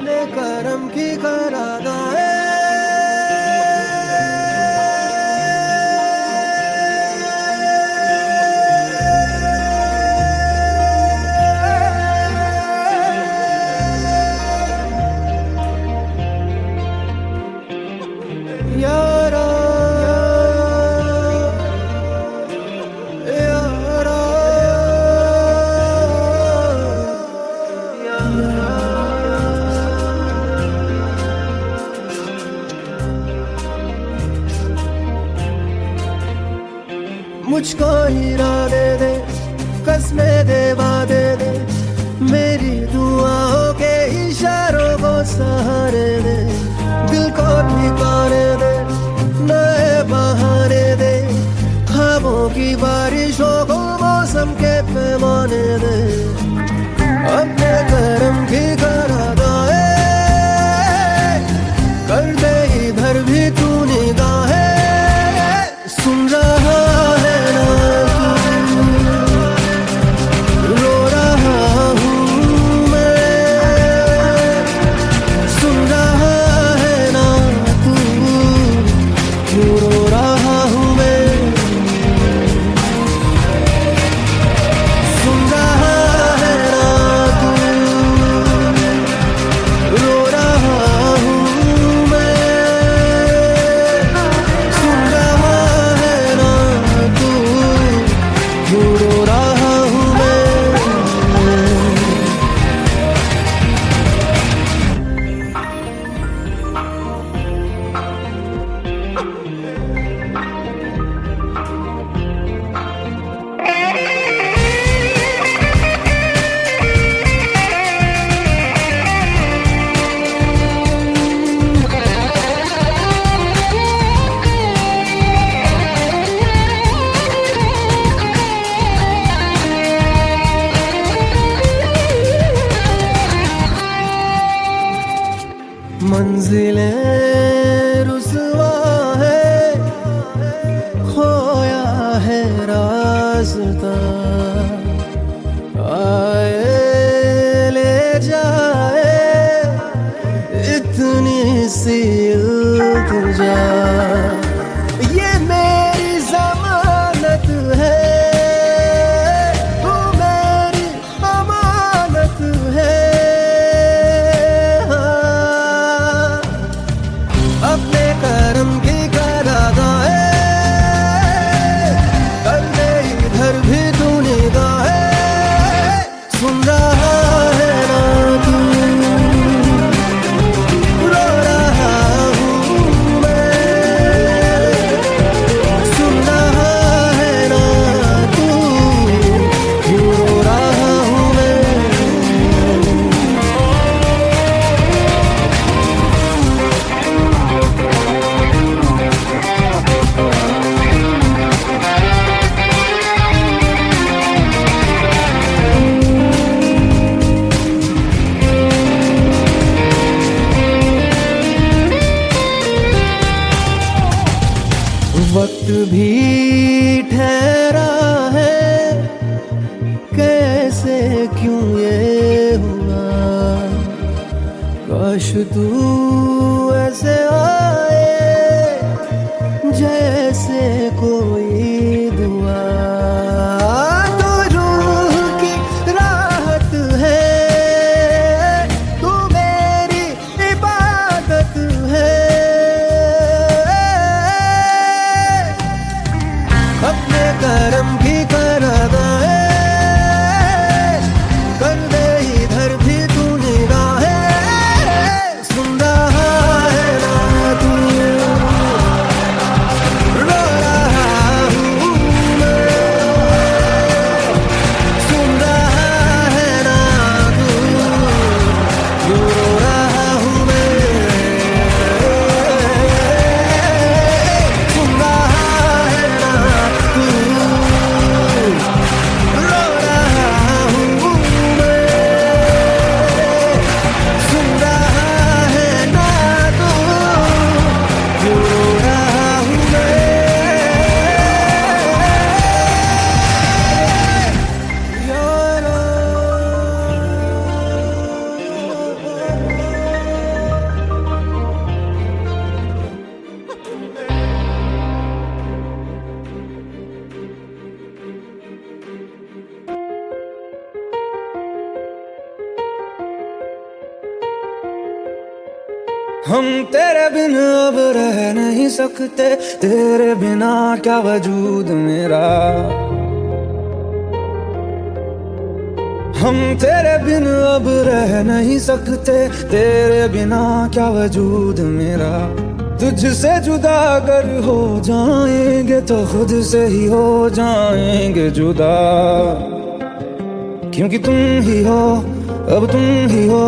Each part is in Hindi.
अपने करम की करादाए यारा यारा मुझको हीरा दे दे कसमें दे वादे दे मेरी दुआओं के इशारों को सहारे दे दिल को ठिकाने दे नए बहाने दे ख्वाबों की बारिशों को मौसम के पैमाने दे अपने करम की करादाए कर दे इधर भी तू निगाहें सुन रहा है ना तू रो रहा हूँ मैं सुन रहा है ना तू क्यों रो रहा हूँ मैं सुन रहा है ना तू रो रहा हूँ मैं सुन रहा है ना तू क्यों रो रहा हूँ मैं मंजिलें रुसवा है खोया है रास्ता आए ले जाए इतनी सी इल्तिजा ये मेरी जमानत है तू मेरी अमानत है अपने करम की करादाए कर दे इधर भी तू निगाहें सुन रहा है ना तू रो रहा हूँ मैं सुन रहा है ना तू क्यों रो रहा हूँ मैं वक्त भी ठहरा है कैसे क्यों ये हुआ काश तू ऐसे आए जैसे कोई दुआ तो रूह की राहत है तू मेरी इबादत है अपने करम की करादाए कर दे इधर भी तू निगाहें सुन रहा है ना तू रो रहा हूँ हम तेरे बिन अब रह नहीं सकते, तेरे बिना क्या वजूद मेरा। हम तेरे बिन अब रह नहीं सकते, तेरे बिना क्या वजूद मेरा। तुझसे जुदा अगर हो जाएंगे तो खुद से ही हो जाएंगे जुदा, क्योंकि तुम ही हो, अब तुम ही हो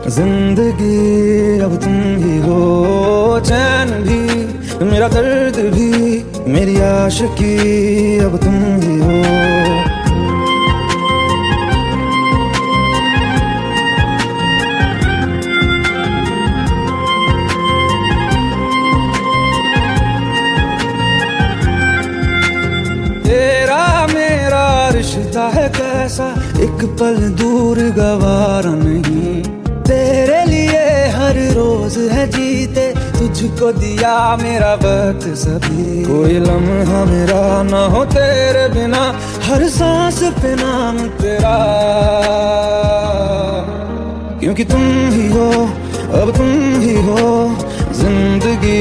जिंदगी, अब तुम ही हो चैन भी, मेरा दर्द भी, मेरी आशिकी, अब तुम ही हो। तेरा मेरा रिश्ता है कैसा, एक पल दूर गवारा नहीं। तेरे लिए हर रोज है जीते, तुझको दिया मेरा वक्त सभी। कोई लम्हा मेरा ना हो तेरे बिना, हर सांस पे नाम तेरा, क्योंकि तुम ही हो, अब तुम ही हो जिंदगी,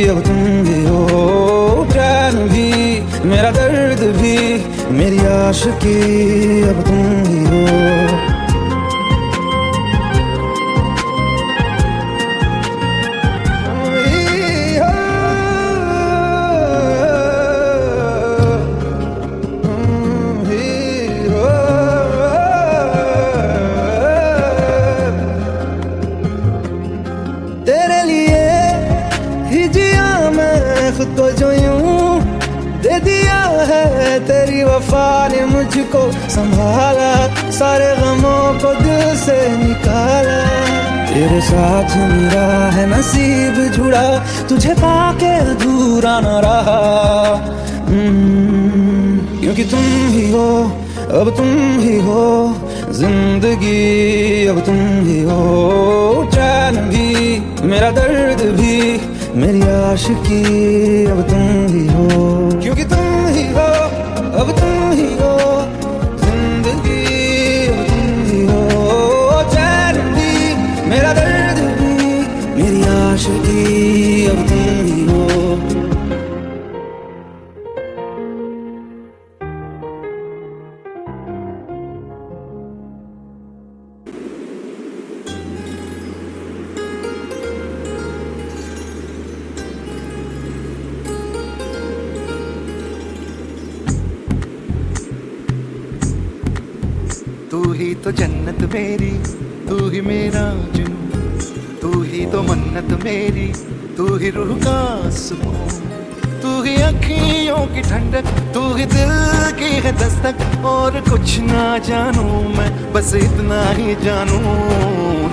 अब तुम ही हो चैन भी, मेरा दर्द भी, मेरी आशिकी, अब तुम ही हो। तेरे लिए ही जिया मैं खुद को, जो यूं दे दिया है तेरी वफा ने मुझको संभाला, सारे गमों को दिल से निकाला। तेरे साथ मेरा है नसीब जुड़ा, तुझे पाके अधूरा न रहा, क्योंकि तुम ही हो, अब तुम ही हो जिंदगी, अब तुम ही हो चैन भी, मेरा दर्द भी, मेरी आशिकी, अब तुम ही हो, क्योंकि तुम ही हो, अब तुम ही हो जिंदगी, अब तुम ही हो चैन भी, मेरा दर्द भी, मेरी आशिकी, अब तुम ही हो। तू ही तो जन्नत मेरी, तू ही मेरा जुनून, तू ही तो मन्नत मेरी, तू ही रूह का सुकून, तू ही अखियों की ठंडक, तू ही दिल की है दस्तक, और कुछ ना जानू मैं बस इतना ही जानू,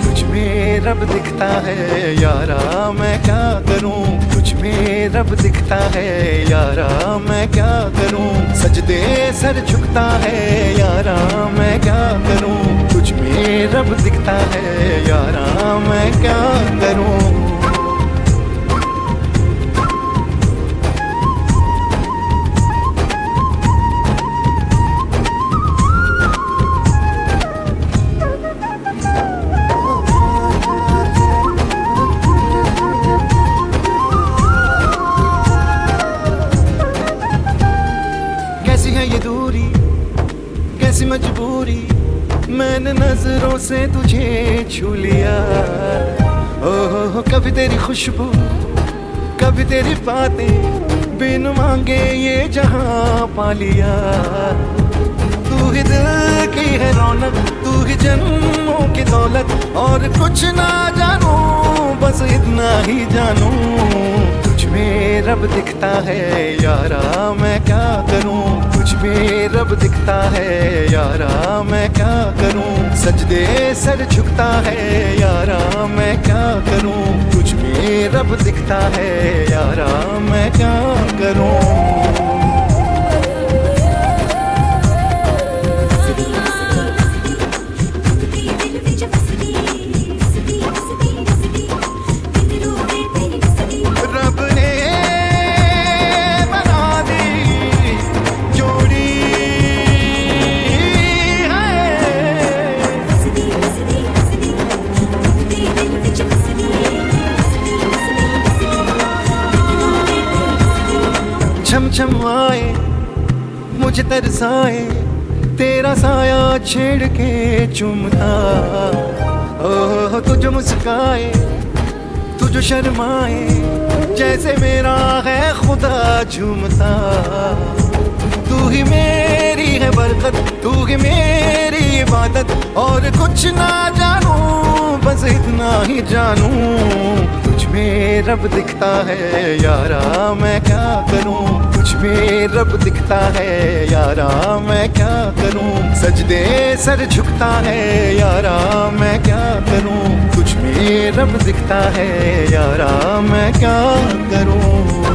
तुझ में रब दिखता है यारा मैं क्या करूं, तुझ में रब दिखता है यारा मैं क्या करूं, सजदे सर झुकता है यारा मैं क्या करूं, तुझ में रब दिखता है यारा मैं क्या करूं। कैसी है ये दूरी, कैसी मजबूरी, मैंने नजरों से तुझे छू लिया, ओह कभी तेरी खुशबू, कभी तेरी बातें, बिन मांगे ये जहां पा लिया, तू ही दिल की है रौनक, तू ही जन्मों की दौलत, और कुछ ना जानू बस इतना ही जानू, तुझ में रब दिखता है यारा मैं क्या करूं, तुझ में रब दिखता है यारा मैं क्या करूं, सजदे सर झुकता है यारा मैं क्या करूं, तुझ में रब दिखता है यारा मैं क्या करूं। छम छम आए मुझे तरसाए, तेरा साया छेड़ के चूमता। ओह तू जो मुस्काए, तू जो शर्माए, जैसे मेरा है खुदा झूमता। तू ही मेरी है बरकत, तू ही मेरी इबादत, और कुछ ना जानू बस इतना ही जानू। तुझ में रब दिखता है यारा मैं क्या करूं, तुझ में रब दिखता है यारा मैं क्या करूं। सजदे सर झुकता है यारा मैं क्या करूं, तुझ में रब दिखता है यारा मैं क्या करूं।